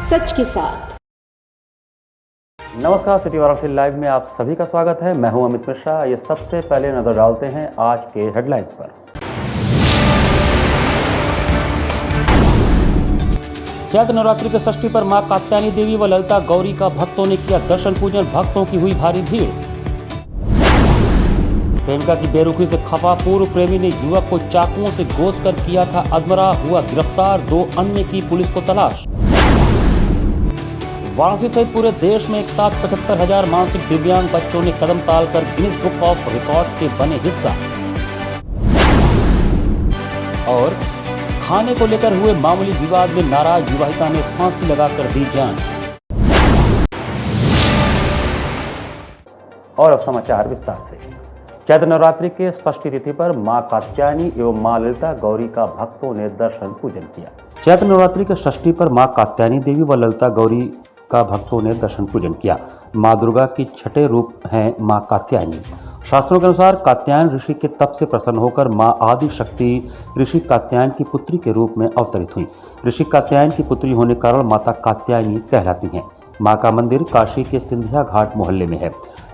सच के साथ। नमस्कार, सिटी वाराणसी लाइव में आप सभी का स्वागत है। मैं हूं अमित मिश्रा। ये सबसे पहले नजर डालते हैं आज के हेडलाइंस पर। चैत्र नवरात्रि के षष्ठी पर मां कात्यायनी देवी व ललिता गौरी का भक्तों ने किया दर्शन पूजन। भक्तों की हुई भारी भीड़। प्रेमिका की बेरुखी से खफा पूर्व प्रेमी ने युवक को चाकुओं से गोद कर किया था अधमरा, हुआ गिरफ्तार। 2 अन्य की पुलिस को तलाश। वाराणसी सहित पूरे देश में एक साथ 75,000 मानसिक दिव्यांग बच्चों ने कदम ताल कर गिनीज बुक ऑफ रिकॉर्ड के बने हिस्सा। और खाने को लेकर हुए मामूली विवाद में नाराज विवाहिता ने फांसी लगाकर दी जान। और अब समाचार विस्तार से। चैत्र नवरात्रि के षष्ठी तिथि पर मां कात्यायनी एवं मां ललिता गौरी का भक्तों ने दर्शन पूजन किया। चैत्र नवरात्रि के षष्ठी पर मां कात्यायनी देवी व ललिता गौरी का भक्तों ने दर्शन पूजन किया। मां दुर्गा की छठे रूप हैं मां कात्यायनी। शास्त्रों के अनुसार कात्यायन ऋषि के तप से प्रसन्न होकर मां आदि शक्ति ऋषि कात्यायन की पुत्री के रूप में अवतरित हुई। ऋषि कात्यायन की पुत्री होने के कारण माता कात्यायनी कहलाती हैं। मां का मंदिर काशी के सिंधिया घाट मोहल्ले में है।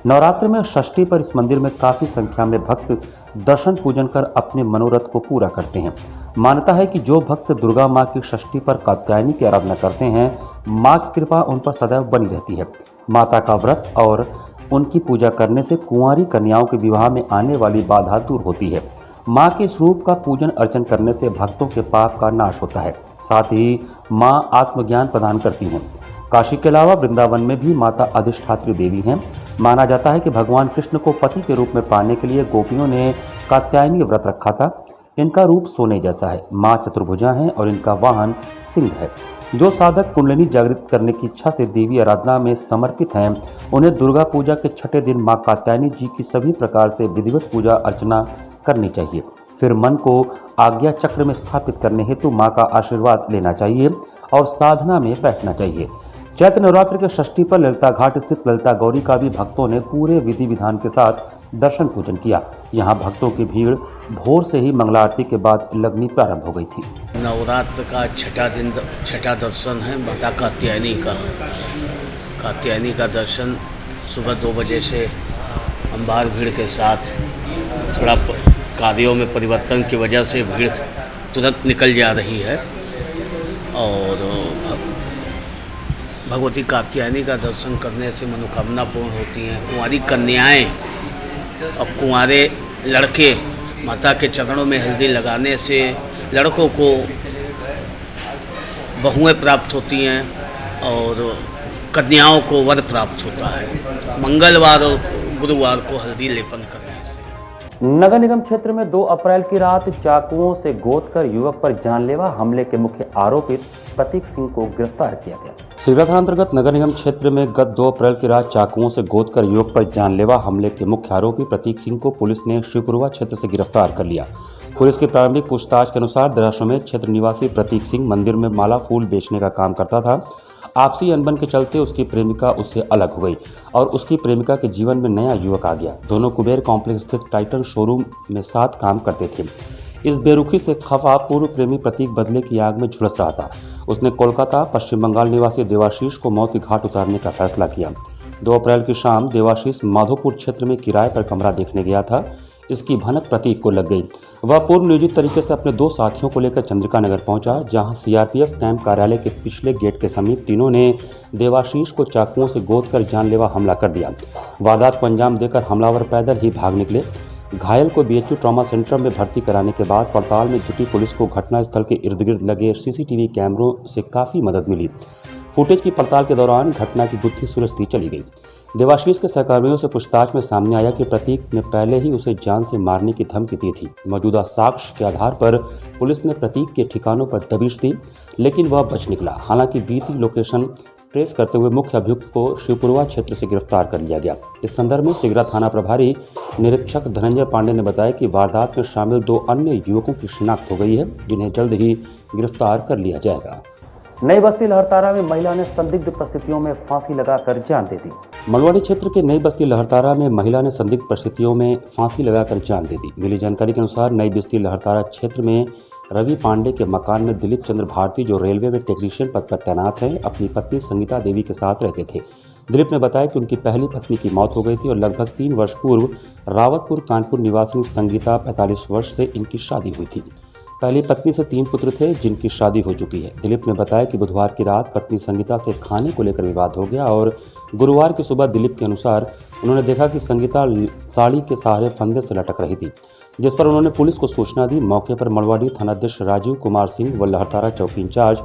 नवरात्र में षष्ठी पर इस मंदिर में काफी संख्या में भक्त दर्शन पूजन कर अपने मनोरथ को पूरा करते हैं। मान्यता है कि जो भक्त दुर्गा मां की षष्ठी पर कात्यायनी की आराधना करते हैं, मां की कृपा उन पर सदैव बनी रहती है। माता का व्रत और उनकी पूजा करने से कुंवारी कन्याओं के विवाह में आने वाली बाधा दूर होती है। मां के स्वरूप का पूजन अर्चन करने से भक्तों के पाप का नाश होता है। साथ ही मां आत्मज्ञान प्रदान करती हैं। काशी के अलावा वृंदावन में भी माता अधिष्ठात्री देवी हैं। माना जाता है कि भगवान कृष्ण को पति के रूप में पाने के लिए गोपियों ने कात्यायनी व्रत रखा था। इनका रूप सोने जैसा है। मां चतुर्भुजा हैं और इनका वाहन सिंह है। जो साधक कुंडलिनी जागृत करने की इच्छा से देवी आराधना में समर्पित हैं, उन्हें दुर्गा पूजा के छठे दिन मां कात्यायनी जी की सभी प्रकार से विधिवत पूजा अर्चना करनी चाहिए। फिर मन को आज्ञा चक्र में स्थापित करने हेतु मां का आशीर्वाद लेना चाहिए और साधना में बैठना चाहिए। चैत्र नवरात्र के षष्ठी पर ललिता घाट स्थित ललिता गौरी का भी भक्तों ने पूरे विधि विधान के साथ दर्शन पूजन किया। यहाँ भक्तों की भीड़ भोर से ही मंगला आरती के बाद लगनी प्रारंभ हो गई थी। नवरात्र का छठा दर्शन है माता कात्यायनी का। कात्यायनी का दर्शन सुबह 2 बजे से अंबार भीड़ के साथ, थोड़ा कार्यों में परिवर्तन की वजह से भीड़ तुरंत निकल जा रही है। और भगवती कात्यायनी का दर्शन करने से मनोकामना पूर्ण होती हैं। कुंवारी कन्याएं और कुंवारे लड़के माता के चरणों में हल्दी लगाने से लड़कों को बहुएं प्राप्त होती हैं और कन्याओं को वर प्राप्त होता है। मंगलवार और गुरुवार को हल्दी लेपन करने से। नगर निगम क्षेत्र में 2 अप्रैल की रात चाकुओं से गोदकर युवक पर जानलेवा हमले के मुख्य आरोपित प्रतीक सिंह को गिरफ्तार किया गया। सिगरा थाना अंतर्गत नगर निगम क्षेत्र में गत 2 अप्रैल की रात चाकुओं से गोदकर युवक पर जानलेवा हमले के मुख्य आरोपी प्रतीक सिंह को पुलिस ने शिवपुरवा क्षेत्र से गिरफ्तार कर लिया। पुलिस की प्रारंभिक पूछताछ के अनुसार दराश्वमेध क्षेत्र निवासी प्रतीक सिंह मंदिर में माला फूल बेचने का काम करता था। आपसी अनबन के चलते उसकी प्रेमिका उससे अलग हो गई और उसकी प्रेमिका के जीवन में नया युवक आ गया। दोनों कुबेर कॉम्प्लेक्स स्थित टाइटन शोरूम में साथ काम करते थे। इस बेरुखी से खफा पूर्व प्रेमी प्रतीक बदले की आग में झुलस रहा था। उसने कोलकाता पश्चिम बंगाल निवासी देवाशीष को मौत के घाट उतारने का फैसला किया। 2 अप्रैल की शाम देवाशीष माधोपुर क्षेत्र में किराए पर कमरा देखने गया था। इसकी भनक प्रतीक को लग गई। वह पूर्व नियोजित तरीके से अपने 2 साथियों को लेकर चंद्रिका नगर पहुंचा, जहां सीआरपीएफ कैंप कार्यालय के पिछले गेट के समीप तीनों ने देवाशीष को चाकुओं से गोदकर जानलेवा हमला कर दिया। वारदात को अंजाम देकर हमलावर पैदल ही भाग निकले। घायल को बीएचयू ट्रॉमा सेंटर में भर्ती कराने के बाद पड़ताल में जुटी पुलिस को घटनास्थल के इर्द गिर्द लगे सीसीटीवी कैमरों से काफ़ी मदद मिली। फुटेज की पड़ताल के दौरान घटना की गुत्थी सुलझती चली गई। देवाशीष के सहकर्मियों से पूछताछ में सामने आया कि प्रतीक ने पहले ही उसे जान से मारने की धमकी दी थी। मौजूदा साक्ष्य के आधार पर पुलिस ने प्रतीक के ठिकानों पर दबिश दी, लेकिन वह बच निकला। हालांकि बीती लोकेशन ट्रेस करते हुए मुख्य अभियुक्त को शिवपुरवा क्षेत्र से गिरफ्तार कर लिया गया। इस संदर्भ में सिगरा थाना प्रभारी निरीक्षक धनंजय पांडे ने बताया कि वारदात में शामिल 2 अन्य युवकों की शिनाख्त हो गई है, जिन्हें जल्द ही गिरफ्तार कर लिया जाएगा। नई बस्ती लहरतारा में महिला ने संदिग्ध परिस्थितियों में फांसी लगाकर जान दे दी। मलवाड़ी क्षेत्र के नई बस्ती लहरतारा में महिला ने संदिग्ध परिस्थितियों में फांसी लगाकर जान दे दी। मिली जानकारी के अनुसार नई बस्ती लहरतारा क्षेत्र में रवि पांडे के मकान में दिलीप चंद्र भारती, जो रेलवे में टेक्नीशियन पद पर तैनात हैं, अपनी पत्नी संगीता देवी के साथ रहते थे। दिलीप ने बताया कि उनकी पहली पत्नी की मौत हो गई थी और लगभग 3 वर्ष पूर्व रावतपुर कानपुर निवासी संगीता 45 वर्ष से इनकी शादी हुई थी। पहली पत्नी से 3 पुत्र थे जिनकी शादी हो चुकी है। दिलीप ने बताया कि बुधवार की रात पत्नी संगीता से खाने को लेकर विवाद हो गया और गुरुवार की सुबह दिलीप के अनुसार उन्होंने देखा कि संगीता साड़ी के सहारे फंदे से लटक रही थी, जिस पर उन्होंने पुलिस को सूचना दी। मौके पर मड़वाडी थानाध्यक्ष राजीव कुमार सिंह व लहरतारा चौकी इंचार्ज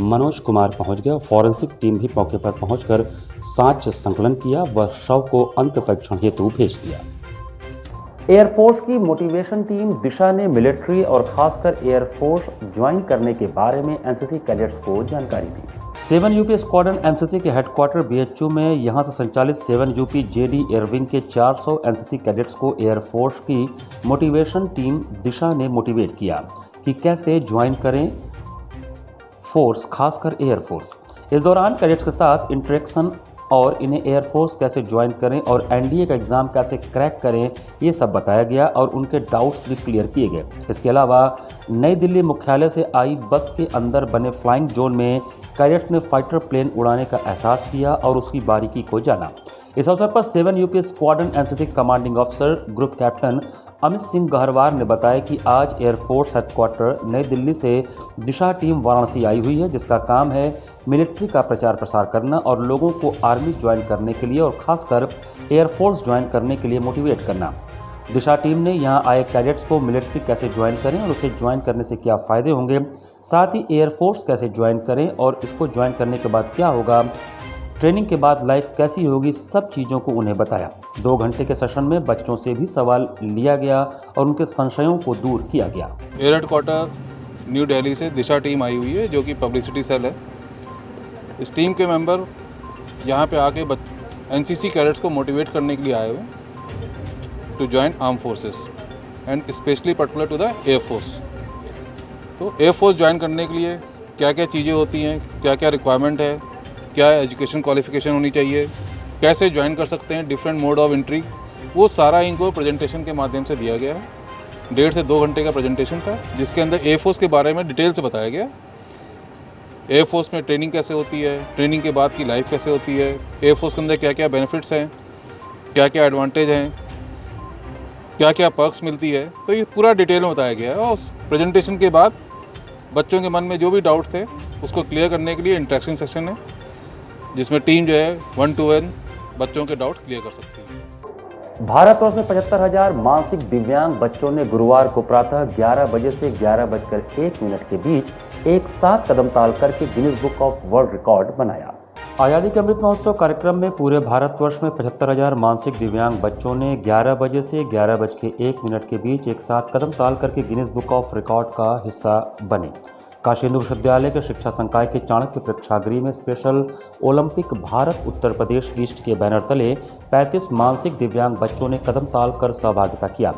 मनोज कुमार पहुंच गए। फॉरेंसिक टीम भी मौके पर पहुंचकर साक्ष्य संकलन किया व शव को अंत परीक्षण हेतु भेज दिया। एयरफोर्स की मोटिवेशन टीम दिशा ने मिलिट्री और खासकर एयरफोर्स ज्वाइन करने के बारे में एनसीसी कैडेट्स को जानकारी दी। 7 यूपी स्क्वाड्रन एनसीसी के हेडक्वार्टर बीएचयू में यहां से संचालित 7 यूपी जेडी एयरविंग के 400 एनसीसी कैडेट्स को एयरफोर्स की मोटिवेशन टीम दिशा ने मोटिवेट किया कि कैसे ज्वाइन करें फोर्स, खासकर एयरफोर्स। इस दौरान कैडेट्स के साथ इंटरेक्शन और इन्हें एयरफोर्स कैसे ज्वाइन करें और एनडीए का एग्ज़ाम कैसे क्रैक करें, ये सब बताया गया और उनके डाउट्स भी क्लियर किए गए। इसके अलावा नई दिल्ली मुख्यालय से आई बस के अंदर बने फ्लाइंग जोन में कैडेट्स ने फाइटर प्लेन उड़ाने का एहसास किया और उसकी बारीकी को जाना। इस अवसर पर 7 UP squadron NCC commanding officer group captain Amit Singh Gaharwar ने बताया कि आज एयरफोर्स हेडक्वार्टर नई दिल्ली से दिशा टीम वाराणसी आई हुई है, जिसका काम है मिलिट्री का प्रचार प्रसार करना और लोगों को आर्मी ज्वाइन करने के लिए और खासकर एयरफोर्स ज्वाइन करने के लिए मोटिवेट करना। दिशा टीम ने यहां आए कैडेट्स को मिलिट्री कैसे ज्वाइन करें और उसे ज्वाइन करने से क्या फ़ायदे होंगे, साथ ही एयरफोर्स कैसे ज्वाइन करें और इसको ज्वाइन करने के बाद क्या होगा, ट्रेनिंग के बाद लाइफ कैसी होगी, सब चीज़ों को उन्हें बताया। 2 घंटे के सेशन में बच्चों से भी सवाल लिया गया और उनके संशयों को दूर किया गया। एयर हेडक्वार्टर न्यू दिल्ली से दिशा टीम आई हुई है, जो कि पब्लिसिटी सेल है। इस टीम के मेंबर यहाँ पे आके एनसीसी कैडेट्स को मोटिवेट करने के लिए आए हुए to join arm forces and specially particular to the air force. तो एयरफोर्स ज्वाइन करने के लिए क्या क्या चीज़ें होती हैं, क्या क्या रिक्वायरमेंट है, क्या एजुकेशन क्वालिफिकेशन होनी चाहिए, कैसे ज्वाइन कर सकते हैं, डिफरेंट मोड ऑफ एंट्री, वो सारा इनको प्रेजेंटेशन के माध्यम से दिया गया है। 1.5 से 2 घंटे का प्रेजेंटेशन था, जिसके अंदर एयरफोर्स के बारे में डिटेल से बताया गया। एयरफोर्स में ट्रेनिंग कैसे होती है, ट्रेनिंग के बाद की लाइफ कैसे होती है, एयरफोर्स के अंदर क्या क्या बेनिफिट्स हैं, क्या क्या एडवांटेज हैं, क्या क्या पर्क्स मिलती है, तो ये पूरा डिटेल में बताया गया है। और उस प्रेजेंटेशन के बाद बच्चों के मन में जो भी डाउट थे उसको क्लियर करने के लिए इंटरेक्शन सेशन है, जिसमें टीम जो है 1 to 1 बच्चों के डाउट क्लियर कर सकती है। भारतवर्ष में 75,000 मानसिक दिव्यांग बच्चों ने गुरुवार को प्रातः 11 बजे से 11:01 के बीच एक साथ कदम ताल करके Guinness book of world record बनाया। आज़ादी के अमृत महोत्सव कार्यक्रम में पूरे भारतवर्ष में 75,000 मानसिक दिव्यांग बच्चों ने 11 बजे से 11:01 के बीच एक साथ कदम ताल करके गिनीज बुक ऑफ रिकॉर्ड का हिस्सा बने। काशी हिंदू विश्वविद्यालय के शिक्षा संकाय के चाणक्य प्रेक्षागृह में special Olympic Bharat Uttar Pradesh east के बैनर तले 35 मानसिक दिव्यांग बच्चों ने कदम ताल कर सहभागिता किया।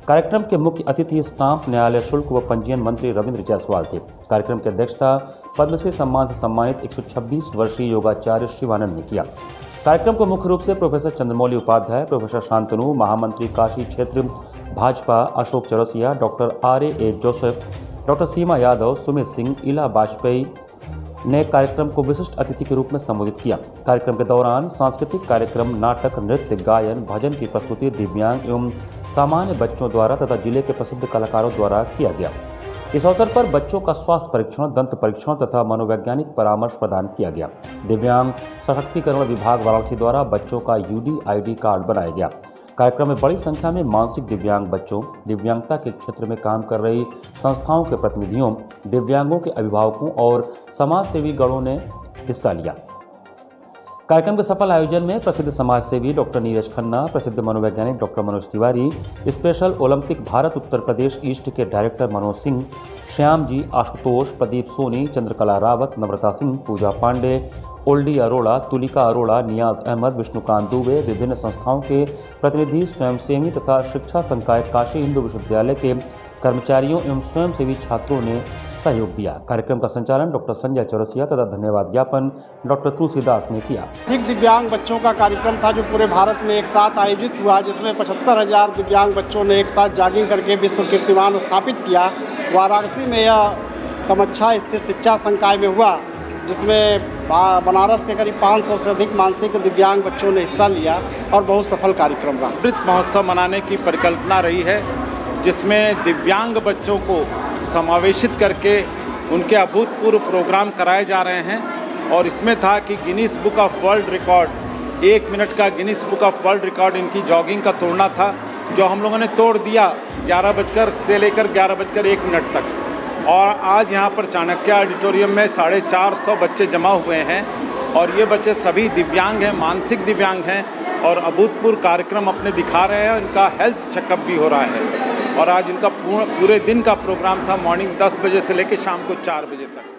कार्यक्रम के मुख्य अतिथि स्टाम्प, न्यायालय शुल्क व पंजीयन मंत्री रविंद्र जायसवाल थे। कार्यक्रम की अध्यक्षता पद्मश्री सम्मान से सम्मानित 126 वर्षीय योगाचार्य शिवानंद ने किया। कार्यक्रम को मुख्य रूप से प्रोफेसर चंद्रमौली उपाध्याय, प्रोफेसर शांतनु, महामंत्री काशी क्षेत्र Bhajpa Ashok Chaurasia, doctor R.A. Joseph, doctor Seema Yadav, Sumit Singh, Ila Vajpayee ने कार्यक्रम को विशिष्ट अतिथि के रूप में संबोधित किया। कार्यक्रम के दौरान सांस्कृतिक कार्यक्रम, नाटक, नृत्य, गायन, भजन की प्रस्तुति दिव्यांग एवं सामान्य बच्चों द्वारा तथा जिले के प्रसिद्ध कलाकारों द्वारा किया गया। इस अवसर पर बच्चों का स्वास्थ्य परीक्षण, दंत परीक्षण तथा मनोवैज्ञानिक परामर्श प्रदान किया गया। दिव्यांग सशक्तिकरण विभाग वाराणसी द्वारा बच्चों का UDID कार्ड बनाया गया। कार्यक्रम में बड़ी संख्या में मानसिक दिव्यांग बच्चों, दिव्यांगता के क्षेत्र में काम कर रही संस्थाओं के प्रतिनिधियों, दिव्यांगों के अभिभावकों और समाज सेवी गणों ने हिस्सा लिया। कार्यक्रम के सफल आयोजन में प्रसिद्ध समाज सेवी डॉक्टर नीरज खन्ना, प्रसिद्ध मनोवैज्ञानिक doctor Manoj Tiwari, special Olympic Bharat Uttar Pradesh east के डायरेक्टर मनोज सिंह, श्याम जी, आशुतोष, प्रदीप सोनी, चंद्रकला रावत, नम्रता सिंह, पूजा पांडे, ओल्डी अरोड़ा, तुलिका अरोड़ा, नियाज अहमद, विष्णुकांत दुबे, विभिन्न संस्थाओं के प्रतिनिधि, स्वयंसेवी तथा शिक्षा संकाय काशी हिंदू विश्वविद्यालय के कर्मचारियों एवं स्वयंसेवी छात्रों ने सहयोग दिया। कार्यक्रम का संचालन डॉक्टर संजय चौरसिया तथा धन्यवाद ज्ञापन डॉक्टर तुलसीदास ने किया। अधिक दिव्यांग बच्चों का कार्यक्रम था जो पूरे भारत में एक साथ आयोजित हुआ, जिसमें 75,000 दिव्यांग बच्चों ने एक साथ जॉगिंग करके विश्व कीर्तिमान स्थापित किया। वाराणसी में यह कमच्छा स्थित शिक्षा संकाय में हुआ, जिसमें बनारस के करीब 500 से अधिक मानसिक दिव्यांग बच्चों ने हिस्सा लिया और बहुत सफल कार्यक्रम रहा। अमृत महोत्सव मनाने की परिकल्पना रही है, जिसमें दिव्यांग बच्चों को समावेशित करके उनके अभूतपूर्व प्रोग्राम कराए जा रहे हैं। और इसमें था कि Guinness book of world record, 1 minute का Guinness book of world record इनकी जॉगिंग का तोड़ना था, जो हम लोगों ने तोड़ दिया 11 बजकर से लेकर 11 बजकर 1 मिनट तक। और आज यहाँ पर चाणक्य ऑडिटोरियम में 450 बच्चे जमा हुए हैं और ये बच्चे सभी दिव्यांग हैं, मानसिक दिव्यांग हैं और अभूतपूर्व कार्यक्रम अपने दिखा रहे हैं। इनका हेल्थ चेकअप भी हो रहा है और आज इनका पूरे दिन का प्रोग्राम था, मॉर्निंग 10 बजे से लेकर शाम को 4 बजे तक।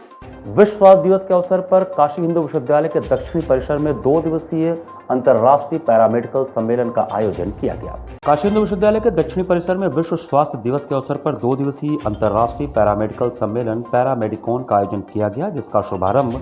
विश्व स्वास्थ्य दिवस के अवसर पर काशी हिंदू विश्वविद्यालय के दक्षिणी परिसर में 2 दिवसीय अंतर्राष्ट्रीय पैरामेडिकल सम्मेलन का आयोजन किया गया। काशी हिंदू विश्वविद्यालय के दक्षिणी परिसर में विश्व स्वास्थ्य दिवस के अवसर पर 2 दिवसीय अंतर्राष्ट्रीय पैरामेडिकल सम्मेलन पैरामेडिकॉन का आयोजन किया गया, जिसका शुभारंभ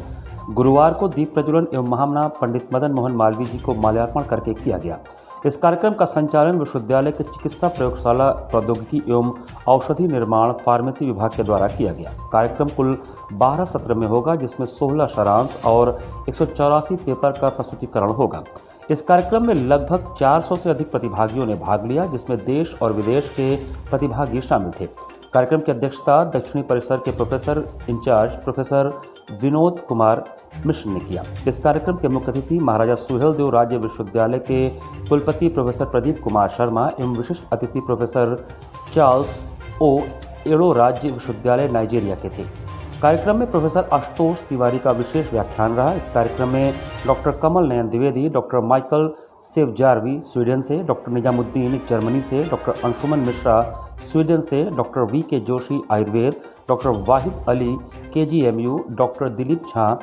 गुरुवार को दीप प्रज्वलन एवं महामना पंडित मदन मोहन मालवीय जी को माल्यार्पण करके किया गया। इस कार्यक्रम का संचालन विश्वविद्यालय के चिकित्सा प्रयोगशाला प्रौद्योगिकी एवं औषधि निर्माण फार्मेसी विभाग के द्वारा किया गया। कार्यक्रम कुल 12 सत्र में होगा, जिसमें 16 सारांश और 184 पेपर का प्रस्तुतिकरण होगा। इस कार्यक्रम में लगभग 400 से अधिक प्रतिभागियों ने भाग लिया, जिसमें देश और विदेश के प्रतिभागी शामिल थे। कार्यक्रम की अध्यक्षता दक्षिणी परिसर के professor in-charge professor Vinod Kumar Mishra ने किया। इस कार्यक्रम के मुख्य अतिथि महाराजा सुहेलदेव राज्य विश्वविद्यालय के कुलपति प्रोफेसर प्रदीप कुमार शर्मा एवं विशिष्ट अतिथि प्रोफेसर चार्ल्स ओ एड़ो राज्य विश्वविद्यालय नाइजीरिया के थे। कार्यक्रम में प्रोफेसर आशुतोष तिवारी का विशेष व्याख्यान रहा। इस कार्यक्रम में doctor Kamal Nayan Dwivedi, doctor Michael सेवजारवी स्वीडन से, डॉक्टर निजामुद्दीन जर्मनी से, डॉक्टर अंशुमन मिश्रा स्वीडन से, doctor V K. Joshi Ayurveda, doctor Wahid Ali KGMU, doctor Dilip Jha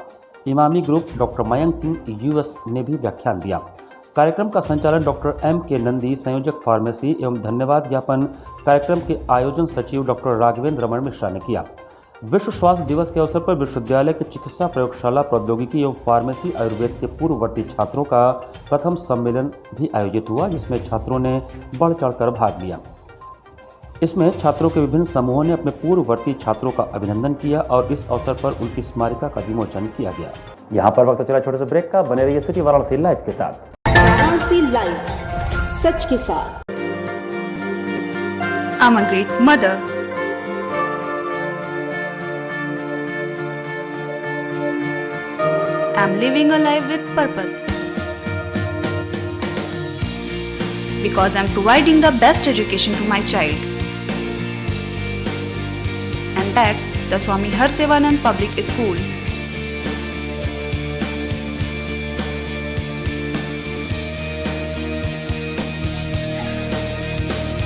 Emami group, doctor Mayank Singh US ने भी व्याख्यान दिया। कार्यक्रम का संचालन डॉक्टर M.K. नंदी संयोजक फार्मेसी एवं धन्यवाद ज्ञापन कार्यक्रम के आयोजन सचिव डॉक्टर राघवेंद्र रमण मिश्रा ने किया। विश्व स्वास्थ्य दिवस के अवसर पर विश्वविद्यालय के चिकित्सा प्रयोगशाला प्रौद्योगिकी एवं फार्मेसी आयुर्वेद के पूर्ववर्ती छात्रों का प्रथम सम्मेलन भी आयोजित हुआ, जिसमें छात्रों ने बढ़ चढ़कर भाग लिया। इसमें छात्रों के विभिन्न समूहों ने अपने पूर्ववर्ती छात्रों का अभिनंदन किया और इस अवसर पर उनकी स्मारिका का विमोचन किया गया। यहाँ पर वक्त चला छोटे से ब्रेक का, बने रहिए सिटी वाराणसी लाइव के साथ। वाराणसी लाइव, सच के साथ। I'm a great mother. I'm living a life with purpose. Because I'm providing the best education to my child. And that's the Swami Harsevanand Public School.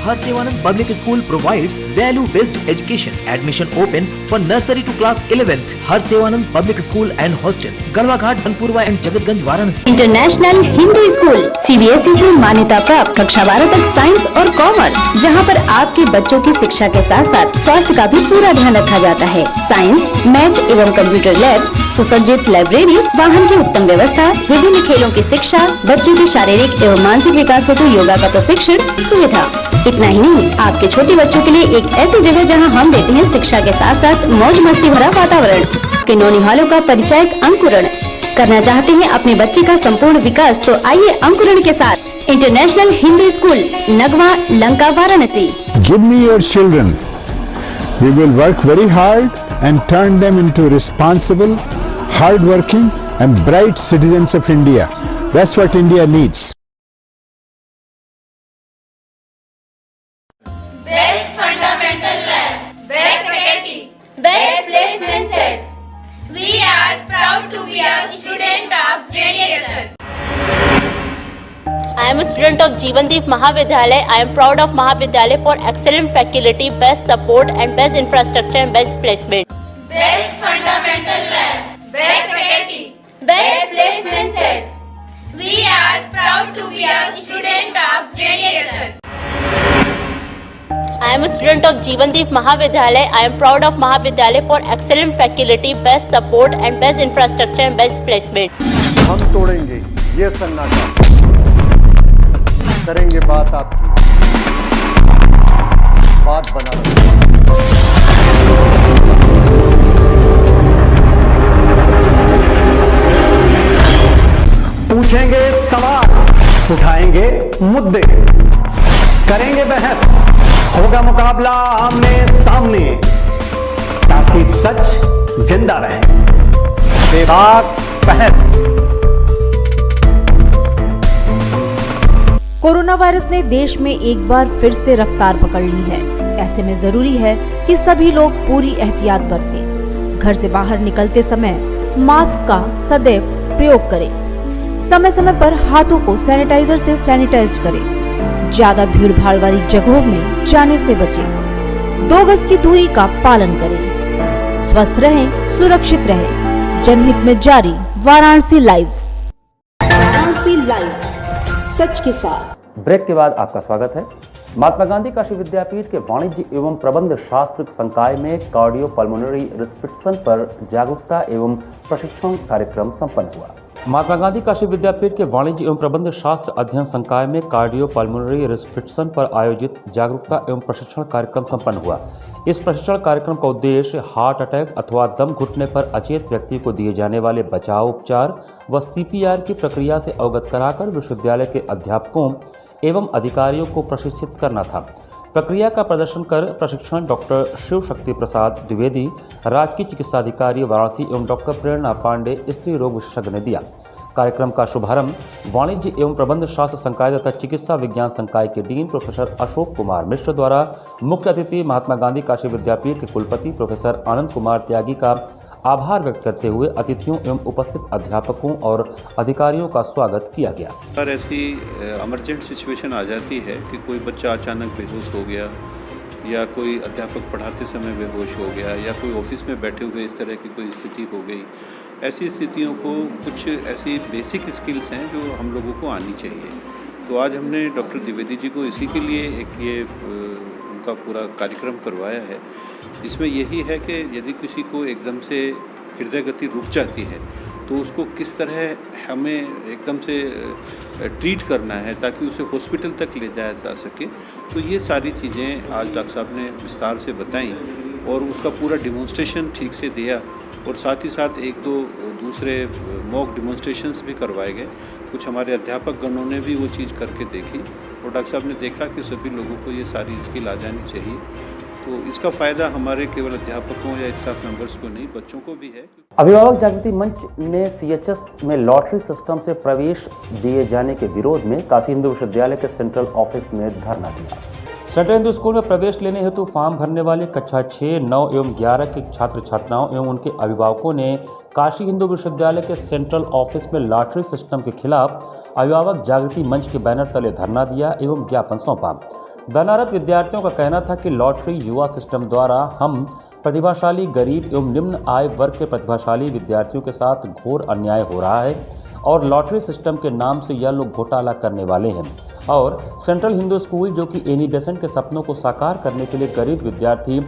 Harsevanand Public School provides value-based education. Admission open for nursery to class 11th. Harsevanand Public School and Hostel, Garwa Ghat, Banpurwa and Jagatganj, Varanasi. International Hindu school CBSE से मान्यता प्राप्त कक्षा 12 तक science और commerce, जहां पर आपके बच्चों की शिक्षा के साथ साथ स्वास्थ्य का भी पूरा ध्यान रखा जाता है। साइंस, मैथ एवं कंप्यूटर लैब, सुसज्जित लाइब्रेरी, वाहन की उत्तम व्यवस्था, विभिन्न खेलों की शिक्षा, बच्चों के शारीरिक एवं मानसिक विकास हेतु योगा का प्रशिक्षण सुविधा। इतना ही नहीं, आपके छोटे बच्चों के लिए एक ऐसी जगह जहां हम देते हैं शिक्षा के साथ साथ मौज मस्ती भरा वातावरण। के नौनिहालों का परिचय अंकुरण करना चाहते हैं अपने बच्चे का संपूर्ण विकास, तो आइए अंकुरण के साथ international Hindu school, Nagwa, Lanka, Varanasi. Give me your children. We will work very hard and turn them into responsible, hard-working and bright citizens of India. That's what India needs. Best fundamental lab, best faculty, best placement set. We are proud to be a student of JDSL. I am a student of Jeevandeep Mahavidyalaya. I am proud of Mahavidyalaya for excellent faculty, best support and best infrastructure and best placement. Best fundamental lab, best faculty, best placement set. We are proud to be a student of JDSL. I am a student of Jeevandeep Mahavidyalaya. I am proud of Mahavidyalaya for excellent faculty, best support and best infrastructure and best placement. हम तोड़ेंगे ये सन्नाटा, करेंगे बात आपकी, बात बना रखेंगे। पूछेंगे सवाल, उठाएंगे मुद्दे, करेंगे बहस, होगा मुकाबला आमने सामने, ताकि सच जिंदा रहे। बेबाक बहस। कोरोना वायरस ने देश में एक बार फिर से रफ्तार पकड़ ली है। ऐसे में जरूरी है कि सभी लोग पूरी एहतियात बरतें। घर से बाहर निकलते समय मास्क का सदैव प्रयोग करें। समय समय पर हाथों को सैनिटाइजर से सैनिटाइज करें। ज्यादा भीड़ भाड़ वाली जगहों में जाने से बचें। 2 गज की दूरी का पालन करें। स्वस्थ रहें, सुरक्षित रहें। जनहित में जारी वाराणसी लाइव। वाराणसी लाइव, सच के साथ। ब्रेक के बाद आपका स्वागत है। महात्मा गांधी काशी विद्यापीठ के वाणिज्य एवं प्रबंध शास्त्र संकाय में कार्डियो पल्मोनरी रिस्ट्रिक्शन पर जागरूकता एवं प्रशिक्षण कार्यक्रम संपन्न हुआ। महात्मा गांधी काशी विद्यापीठ के वाणिज्य एवं प्रबंध शास्त्र अध्ययन संकाय में कार्डियो पल्मोनरी रिस्ट्रिक्शन पर आयोजित जागरूकता एवं प्रशिक्षण कार्यक्रम संपन्न हुआ। इस प्रशिक्षण कार्यक्रम का उद्देश्य हार्ट अटैक अथवा दम घुटने पर अचेत व्यक्ति को दिए जाने वाले बचाव उपचार व CPR की प्रक्रिया से अवगत कराकर विश्वविद्यालय के अध्यापकों एवं अधिकारियों को प्रशिक्षित करना था। प्रक्रिया का प्रदर्शन कर प्रशिक्षण डॉक्टर शिव शक्ति प्रसाद द्विवेदी, राजकीय चिकित्साधिकारी वाराणसी एवं डॉक्टर प्रेरणा पांडे, स्त्री रोग विशेषज्ञ ने दिया। कार्यक्रम का शुभारंभ वाणिज्य एवं प्रबंध शास्त्र संकाय तथा चिकित्सा विज्ञान संकाय के डीन प्रोफेसर अशोक कुमार मिश्र द्वारा मुख्य अतिथि महात्मा गांधी काशी विद्यापीठ के कुलपति प्रोफेसर आनंद कुमार त्यागी का आभार व्यक्त करते हुए अतिथियों एवं उपस्थित अध्यापकों और अधिकारियों का स्वागत किया गया। पर ऐसी इमरजेंट सिचुएशन आ जाती है कि कोई बच्चा अचानक बेहोश हो गया या कोई अध्यापक पढ़ाते समय बेहोश हो गया या कोई ऑफिस में बैठे हुए इस तरह की कोई स्थिति हो गई। ऐसी स्थितियों को कुछ ऐसी बेसिक स्किल्स हैं जो हम लोगों को आनी चाहिए। तो आज हमने डॉक्टर द्विवेदी जी को इसी के लिए एक ये उनका पूरा कार्यक्रम करवाया है। इसमें यही है कि यदि किसी को एकदम से हृदय गति रुक जाती है तो उसको किस तरह हमें एकदम से ट्रीट करना है ताकि उसे हॉस्पिटल तक ले जाया जा सके। तो ये सारी चीज़ें आज डॉक्टर साहब ने विस्तार से बताई और उसका पूरा डिमॉन्स्ट्रेशन ठीक से दिया और साथ ही साथ 1-2 दूसरे मॉक डिमॉन्स्ट्रेशंस भी करवाए गए। कुछ हमारे अध्यापक गणों ने भी वो चीज़ करके देखी और डॉक्टर साहब ने देखा कि सभी लोगों को ये सारी स्किल आ जानी चाहिए। तो इसका फ़ायदा हमारे केवल अध्यापकों या स्टाफ मेंबर्स को नहीं, बच्चों को भी है। अभिभावक जागृति मंच ने CHS में लॉटरी सिस्टम से प्रवेश दिए जाने के विरोध में काशी हिंदू विश्वविद्यालय के सेंट्रल ऑफिस में धरना दिया। सेंट्रल हिंदू स्कूल में प्रवेश लेने हेतु फॉर्म भरने वाले कक्षा 6, 9 एवं 11 के छात्र छात्राओं एवं उनके अभिभावकों ने काशी हिंदू विश्वविद्यालय के सेंट्रल ऑफिस में लॉटरी सिस्टम के खिलाफ अभिभावक जागृति मंच के बैनर तले धरना दिया एवं ज्ञापन सौंपा। धरनारत विद्यार्थियों का कहना था कि लॉटरी युवा सिस्टम द्वारा हम प्रतिभाशाली गरीब एवं निम्न आय वर्ग के प्रतिभाशाली विद्यार्थियों के साथ घोर अन्याय हो रहा है और लॉटरी सिस्टम के नाम से यह लोग घोटाला करने वाले हैं और सेंट्रल हिंदू स्कूल जो कि एनी बेसेंट के सपनों को साकार करने के लिए गरीब विद्यार्थी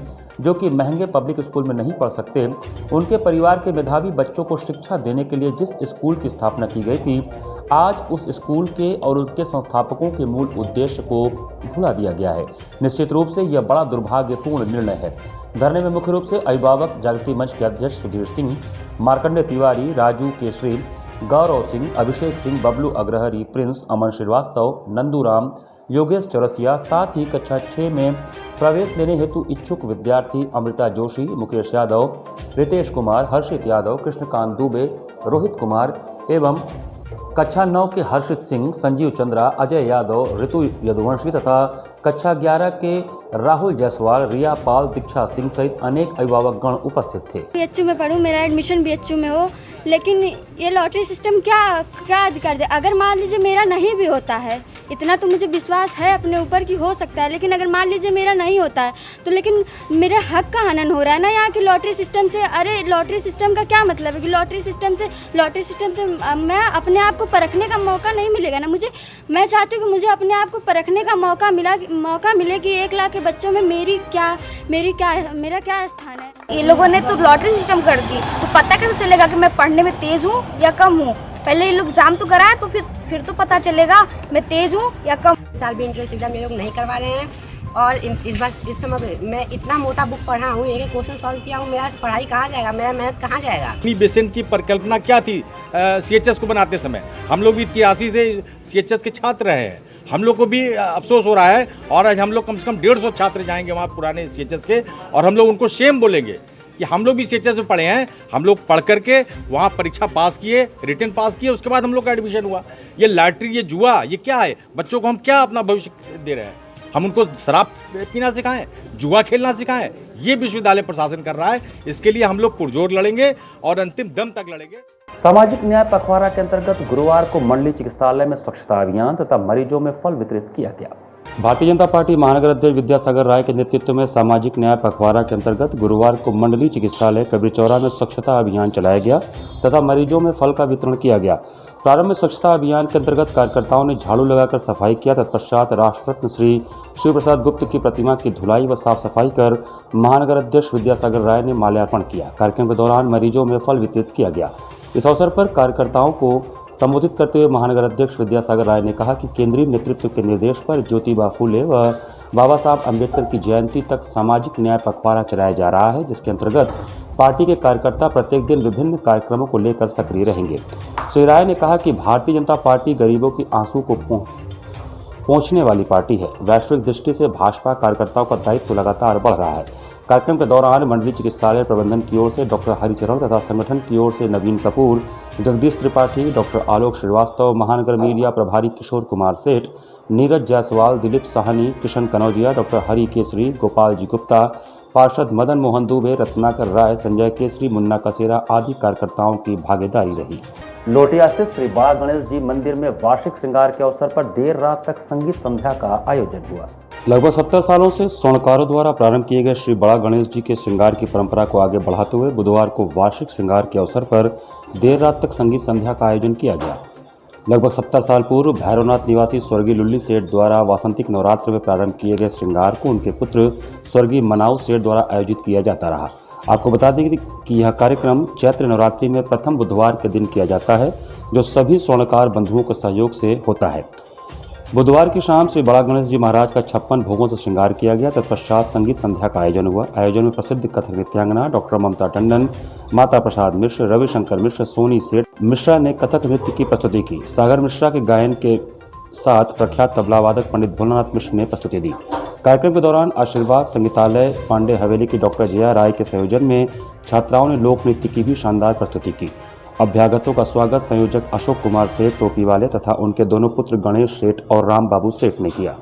जो कि महंगे पब्लिक स्कूल में नहीं पढ़ सकते, उनके परिवार के मेधावी बच्चों को शिक्षा देने के लिए जिस स्कूल की स्थापना की गई थी, आज उस स्कूल के और उसके संस्थापकों के मूल उद्देश्य को भुला दिया गया है। निश्चित रूप से यह बड़ा दुर्भाग्यपूर्ण निर्णय है। धरने में मुख्य रूप से अभिभावक जागृति मंच के अध्यक्ष सुधीर सिंह, मार्कंडे तिवारी, राजू केसरी, गौरव सिंह, अभिषेक सिंह, बबलू अग्रहरी, प्रिंस, अमन श्रीवास्तव, नंदूराम, योगेश चौरसिया, साथ ही कक्षा 6 में प्रवेश लेने हेतु इच्छुक विद्यार्थी अमृता जोशी, मुकेश यादव, रितेश कुमार, हर्षित यादव, कृष्णकांत दुबे, रोहित कुमार एवं कक्षा 9 के हर्षित सिंह, संजीव चंद्रा, अजय यादव, ऋतु यदुवंशी तथा कक्षा 11 के राहुल जायसवाल, रिया पाल, दीक्षा सिंह सहित अनेक अभिभावक गण उपस्थित थे। BHU में पढ़ूँ, मेरा एडमिशन BHU में हो, लेकिन ये लॉटरी सिस्टम क्या अधिकार दे? अगर मान लीजिए मेरा नहीं भी होता है, इतना तो मुझे विश्वास है अपने ऊपर कि हो सकता है, लेकिन अगर मान लीजिए मेरा नहीं होता है तो लेकिन मेरे हक का हनन हो रहा है ना यहाँ की लॉटरी सिस्टम से। अरे लॉटरी सिस्टम का क्या मतलब है कि लॉटरी सिस्टम से मैं अपने आप को परखने का मौका नहीं मिलेगा ना मुझे। मैं चाहती हूँ कि मुझे अपने आप को परखने का मौका मिले कि 1 लाख के बच्चों में मेरा क्या स्थान है। ये लोगों ने तो लॉटरी सिस्टम कर दी, तो पता कैसे चलेगा कि मैं पढ़ने में तेज हूँ या कम हूँ? पहले ये लोग एग्जाम तो कराए तो फिर तो पता चलेगा मैं तेज हूँ या कम। साल भी एंट्रेंस एग्जाम ये लोग नहीं करवा रहे हैं, और इस समय मैं इतना मोटा बुक पढ़ा हूँ, एक क्वेश्चन सॉल्व किया हूँ, मेरा पढ़ाई कहाँ जाएगा, मेरा मैथ कहाँ जाएगा। अपनी बेसेंट की परिकल्पना क्या थी CHS को बनाते समय? हम लोग भी 83 से CHS के छात्र रहे हैं, हम लोग को भी अफसोस हो रहा है। और आज हम लोग कम से कम 150 छात्र जाएंगे वहाँ पुराने CHS के, और हम लोग उनको शेम बोलेंगे कि हम लोग भी CHS में पढ़े हैं, हम लोग पढ़ करके वहाँ परीक्षा पास किए, रिटर्न पास किए, उसके बाद हम लोग का एडमिशन हुआ। ये लॉटरी, ये जुआ, ये क्या है? बच्चों को हम क्या अपना भविष्य दे रहे हैं? हम उनको शराब पीना सिखाएं, जुआ खेलना सिखाएं? ये विश्वविद्यालय प्रशासन कर रहा है। इसके लिए हम लोग पुरजोर लड़ेंगे और अंतिम दम तक लड़ेंगे। सामाजिक न्याय पखवाड़ा के अंतर्गत गुरुवार को मंडली चिकित्सालय में स्वच्छता अभियान तथा मरीजों में फल वितरित किया गया। भारतीय जनता पार्टी महानगर अध्यक्ष विद्यासागर राय के नेतृत्व में सामाजिक न्याय पखवाड़ा के अंतर्गत गुरुवार को मंडली चिकित्सालय कबीर चौरा में स्वच्छता अभियान चलाया गया तथा मरीजों में फल का वितरण किया गया। प्रारंभ में स्वच्छता अभियान के अंतर्गत कार्यकर्ताओं ने झाड़ू लगाकर सफाई किया। तत्पश्चात राष्ट्ररत्न श्री शिव प्रसाद गुप्त की प्रतिमा की धुलाई व साफ सफाई कर महानगर अध्यक्ष विद्यासागर राय ने माल्यार्पण किया। कार्यक्रम के दौरान मरीजों में फल वितरित किया गया। इस अवसर पर कार्यकर्ताओं को संबोधित करते हुए महानगर अध्यक्ष विद्यासागर राय ने कहा कि केंद्रीय नेतृत्व के निर्देश पर ज्योतिबा फूले व बाबा साहब अम्बेडकर की जयंती तक सामाजिक न्याय पखवाड़ा चलाया जा रहा है, जिसके अंतर्गत पार्टी के कार्यकर्ता प्रत्येक दिन विभिन्न कार्यक्रमों को लेकर सक्रिय रहेंगे। श्री राय ने कहा कि भारतीय जनता पार्टी गरीबों की आंसू को पहुंचने वाली पार्टी है। वैश्विक दृष्टि से भाजपा कार्यकर्ताओं का दायित्व लगातार बढ़ रहा है। कार्यक्रम के दौरान मंडली चिकित्सालय प्रबंधन की ओर से डॉक्टर हरिचरण तथा संगठन की ओर से नवीन कपूर, जगदीश त्रिपाठी, डॉक्टर आलोक श्रीवास्तव, महानगर मीडिया प्रभारी किशोर कुमार सेठ, नीरज जायसवाल, दिलीप साहनी, किशन कनौजिया, डॉक्टर हरि केसरी, गोपाल जी गुप्ता, पार्षद मदन मोहन दुबे, रत्नाकर राय, संजय केसरी, मुन्ना कसेरा आदि कार्यकर्ताओं की भागीदारी रही। लोटिया स्थित श्री बड़ा गणेश जी मंदिर में वार्षिक श्रृंगार के अवसर पर देर रात तक संगीत संध्या का आयोजन हुआ। लगभग 70 सालों से स्वर्णकारों द्वारा प्रारंभ किए गए श्री बड़ा गणेश जी के श्रृंगार की परंपरा को आगे बढ़ाते हुए बुधवार को वार्षिक श्रृंगार के अवसर पर देर रात तक संगीत संध्या का आयोजन किया गया। लगभग 70 साल पूर्व भैरवनाथ निवासी स्वर्गीय लुल्ली सेठ द्वारा वासंतिक नवरात्र में प्रारंभ किए गए श्रृंगार को उनके पुत्र स्वर्गीय मनाऊ सेठ द्वारा आयोजित किया जाता रहा। आपको बता दें कि यह कार्यक्रम चैत्र नवरात्रि में प्रथम बुधवार के दिन किया जाता है, जो सभी स्वर्णकार बंधुओं के सहयोग से होता है। बुधवार की शाम श्री बड़ा गणेश जी महाराज का 56 भोगों से श्रृंगार किया गया। तत्पश्चात संगीत संध्या का आयोजन हुआ। आयोजन में प्रसिद्ध कथक नृत्यांगना डॉक्टर ममता टंडन, माता प्रसाद मिश्र, रविशंकर मिश्र, सोनी सेठ मिश्रा ने कथक नृत्य की प्रस्तुति की। सागर मिश्रा के गायन के साथ प्रख्यात तबला वादक पंडित भोलानाथ मिश्र ने प्रस्तुति दी। कार्यक्रम के दौरान आशीर्वाद संगीतालय पांडे हवेली की डॉक्टर जया राय के संयोजन में छात्राओं ने लोक नृत्य की भी शानदार प्रस्तुति की। अभ्यागतों का स्वागत संयोजक अशोक कुमार सेठ टोपी वाले तथा उनके दोनों पुत्र गणेश सेठ और राम बाबू सेठ ने किया।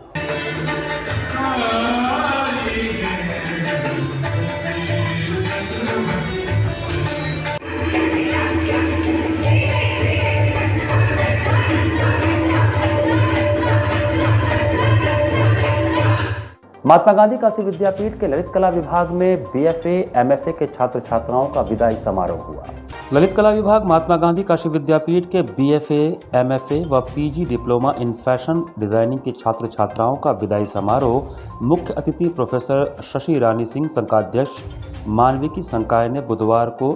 महात्मा गांधी काशी विद्यापीठ के ललित कला विभाग में BFA, MFA के छात्र छात्राओं का विदाई समारोह हुआ। ललित कला विभाग महात्मा गांधी काशी विद्यापीठ के BFA, MFA व PG diploma in fashion designing के छात्र छात्राओं का विदाई समारोह मुख्य अतिथि प्रोफेसर शशि रानी सिंह, संकाध्यक्ष मानविकी संकाय ने बुधवार को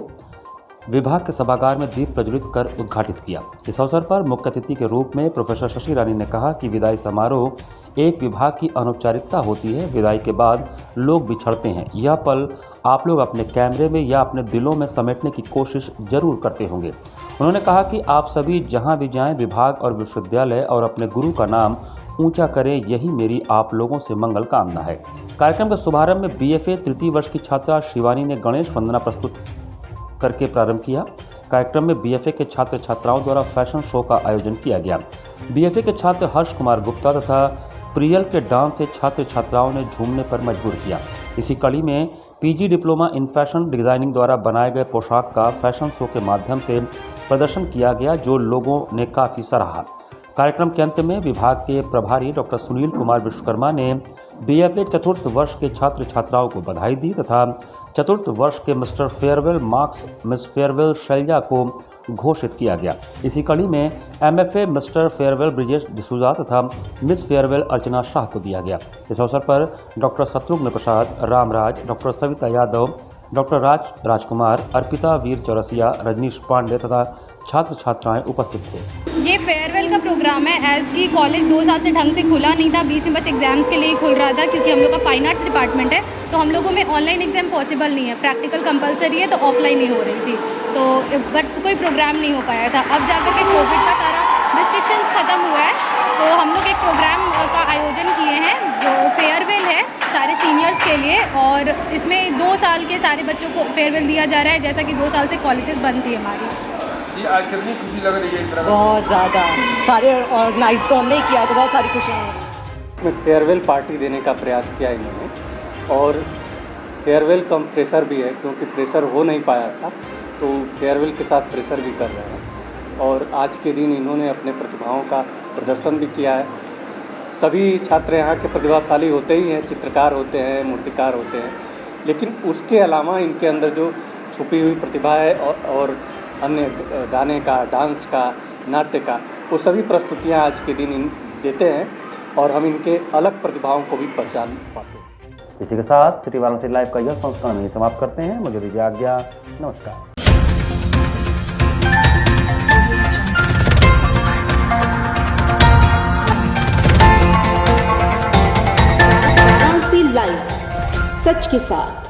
विभाग के सभागार में दीप प्रज्वलित कर उद्घाटित किया। इस अवसर पर मुख्य अतिथि के रूप में प्रोफेसर शशि रानी ने कहा कि विदाई समारोह एक विभाग की अनौपचारिकता होती है। विदाई के बाद लोग बिछड़ते हैं। यह पल आप लोग अपने कैमरे में या अपने दिलों में समेटने की कोशिश जरूर करते होंगे। उन्होंने कहा कि आप सभी जहां भी जाएं, विभाग और विश्वविद्यालय और अपने गुरु का नाम ऊंचा करें, यही मेरी आप लोगों से मंगल कामना है। कार्यक्रम के शुभारंभ में BFA तृतीय वर्ष की छात्रा शिवानी ने गणेश वंदना प्रस्तुत करके प्रारंभ किया। कार्यक्रम में BFA के छात्र छात्राओं द्वारा फैशन शो का आयोजन किया गया। BFA के छात्र हर्ष कुमार गुप्ता तथा प्रियल के डांस से छात्र छात्राओं ने झूमने पर मजबूर किया। इसी कड़ी में PG diploma in fashion designing द्वारा बनाए गए पोशाक का फैशन शो के माध्यम से प्रदर्शन किया गया, जो लोगों ने काफ़ी सराहा। कार्यक्रम के अंत में विभाग के प्रभारी डॉक्टर सुनील कुमार विश्वकर्मा ने BFA चतुर्थ वर्ष के छात्र छात्राओं को बधाई दी तथा चतुर्थ वर्ष के मिस्टर फेयरवेल मार्क्स मिस फेयरवेल शैलजा को घोषित किया गया। इसी कड़ी में MFA mister farewell Brijesh D'Souza तथा मिस फेयरवेल अर्चना शाह को दिया गया। इस अवसर पर doctor Shatrughan Prasad, Ramraj, doctor Savita Yadav, doctor राजकुमार, अर्पिता वीर चौरसिया, रजनीश पांडे तथा छात्र छात्राएं उपस्थित थे। ये फेयरवेल का प्रोग्राम प्रोग्राम है एज़ की कॉलेज 2 साल से ढंग से खुला नहीं था, बीच में बस एग्ज़ाम्स के लिए ही खुल रहा था क्योंकि हम लोग का फाइन आर्ट्स डिपार्टमेंट है, तो हम लोगों में ऑनलाइन एग्ज़ाम पॉसिबल नहीं है, प्रैक्टिकल कंपलसरी है, तो ऑफलाइन ही हो रही थी, तो बट कोई प्रोग्राम नहीं हो पाया था। अब जाकर के कोविड का सारा रिस्ट्रिक्शंस ख़त्म हुआ है, तो हम लोग एक प्रोग्राम का आयोजन किए हैं जो फेयरवेल है सारे सीनियर्स के लिए, और इसमें 2 साल के सारे बच्चों को फेयरवेल दिया जा रहा है, जैसा कि 2 साल से कॉलेजेस बंद थी हमारी। जी आज कितनी खुशी लग रही है इस तरह? बहुत ज़्यादा, सारे ऑर्गेनाइज तो हमने ही किया, तो बहुत सारी खुशियाँ हैं। फेयरवेल पार्टी देने का प्रयास किया इन्होंने, और फेयरवेल कम प्रेशर भी है क्योंकि प्रेशर हो नहीं पाया था, तो फेयरवेल के साथ प्रेशर भी कर रहे हैं। और आज के दिन इन्होंने अपने प्रतिभाओं का प्रदर्शन भी किया है। सभी छात्र यहाँ के प्रतिभाशाली होते ही हैं, चित्रकार होते हैं, मूर्तिकार होते हैं, लेकिन उसके अलावा इनके अंदर जो छुपी हुई प्रतिभा है और अन्य गाने का, डांस का, नाट्य का, वो सभी प्रस्तुतियाँ आज के दिन देते हैं और हम इनके अलग प्रतिभाओं को भी पहचान पाते हैं। इसी के साथ सिटी वाराणसी लाइव का यह संस्करण यहीं समाप्त करते हैं। मुझे दीजिए आज्ञा, नमस्कार। लाइव सच के साथ।